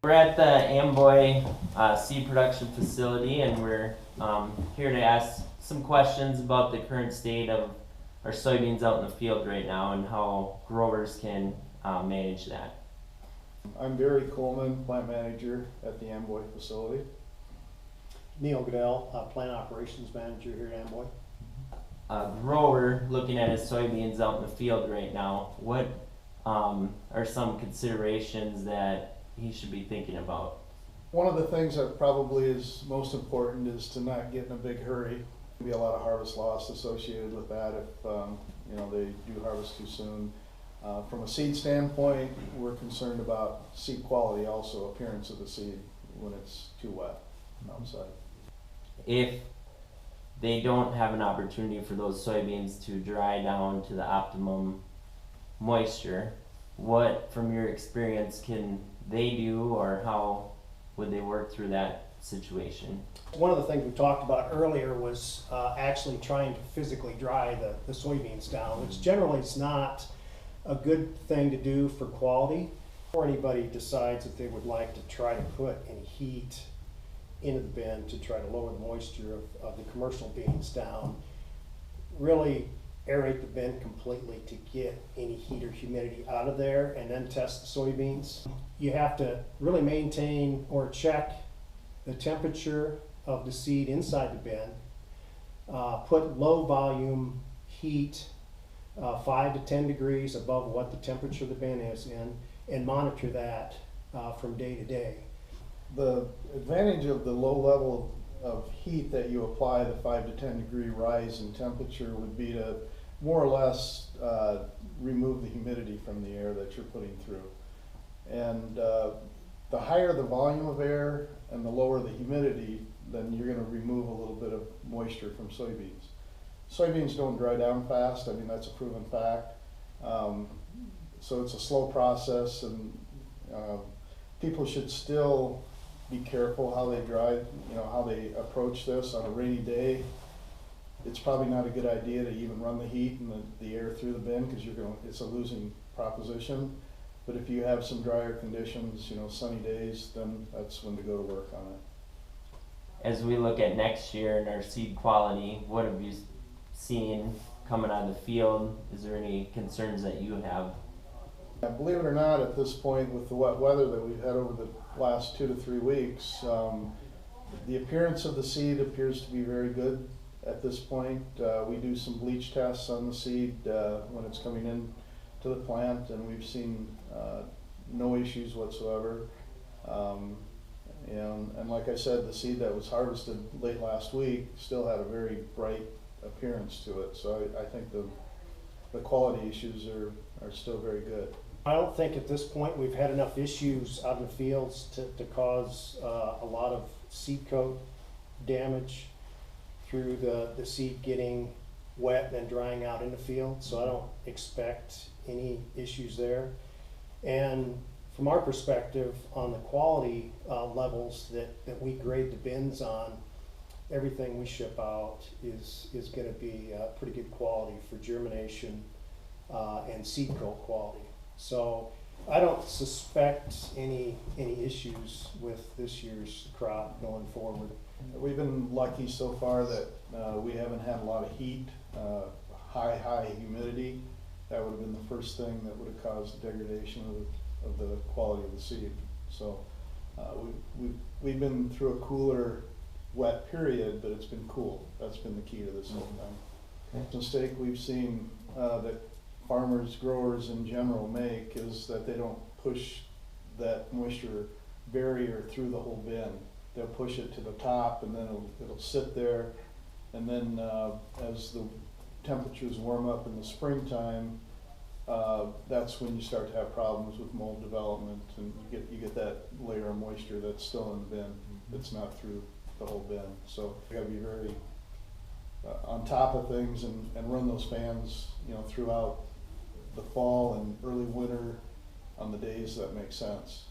We're at the Amboy seed production facility, and we're here to ask some questions about the current state of our soybeans out in the field right now and how growers can manage that. I'm Barry Coleman, plant manager at the Amboy facility. Neil Goodell, plant operations manager here at Amboy. A grower looking at his soybeans out in the field right now, what are some considerations that he should be thinking about? One of the things that probably is most important is to not get in a big hurry. There'll be a lot of harvest loss associated with that if they do harvest too soon. From a seed standpoint, we're concerned about seed quality, also appearance of the seed when it's too wet outside. If they don't have an opportunity for those soybeans to dry down to the optimum moisture, what, from your experience, can they do, or how would they work through that situation? One of the things we talked about earlier was actually trying to physically dry the soybeans down, which generally is not a good thing to do for quality. Before anybody decides that they would like to try to put any heat into the bin to try to lower the moisture of the commercial beans down, really aerate the bin completely to get any heat or humidity out of there and then test the soybeans. You have to really maintain or check the temperature of the seed inside the bin, put low volume heat 5 to 10 degrees above what the temperature of the bin is in, and monitor that from day to day. The advantage of the low level of heat that you apply, the 5 to 10 degree rise in temperature, would be to more or less remove the humidity from the air that you're putting through. And the higher the volume of air and the lower the humidity, then you're going to remove a little bit of moisture from soybeans. Soybeans don't dry down fast. I mean, that's a proven fact. So it's a slow process, and people should still be careful how they dry, how they approach this. On a rainy day, it's probably not a good idea to even run the heat and the air through the bin, because it's a losing proposition. But if you have some drier conditions, sunny days, then that's when to go to work on it. As we look at next year and our seed quality, what have you seen coming out of the field? Is there any concerns that you have? Believe it or not, at this point, with the wet weather that we've had over the last 2 to 3 weeks, the appearance of the seed appears to be very good at this point. We do some bleach tests on the seed when it's coming in to the plant, and we've seen no issues whatsoever. And like I said, the seed that was harvested late last week still had a very bright appearance to it. So I think the quality issues are still very good. I don't think at this point we've had enough issues out in the fields to cause a lot of seed coat damage through the seed getting wet and then drying out in the field. So I don't expect any issues there. And from our perspective on the quality levels that we grade the bins on, everything we ship out is going to be pretty good quality for germination and seed coat quality. So I don't suspect any issues with this year's crop going forward. We've been lucky so far that we haven't had a lot of heat, high humidity. That would have been the first thing that would have caused degradation of the quality of the seed. So we've been through a cooler, wet period, but it's been cool. That's been the key to this whole thing. The mistake we've seen that farmers, growers in general make is that they don't push that moisture barrier through the whole bin. They'll push it to the top, and then it'll sit there, and then as the temperatures warm up in the springtime, that's when you start to have problems with mold development, and you get that layer of moisture that's still in the bin. It's not through the whole bin. So you got to be very on top of things and run those fans, throughout the fall and early winter on the days that make sense.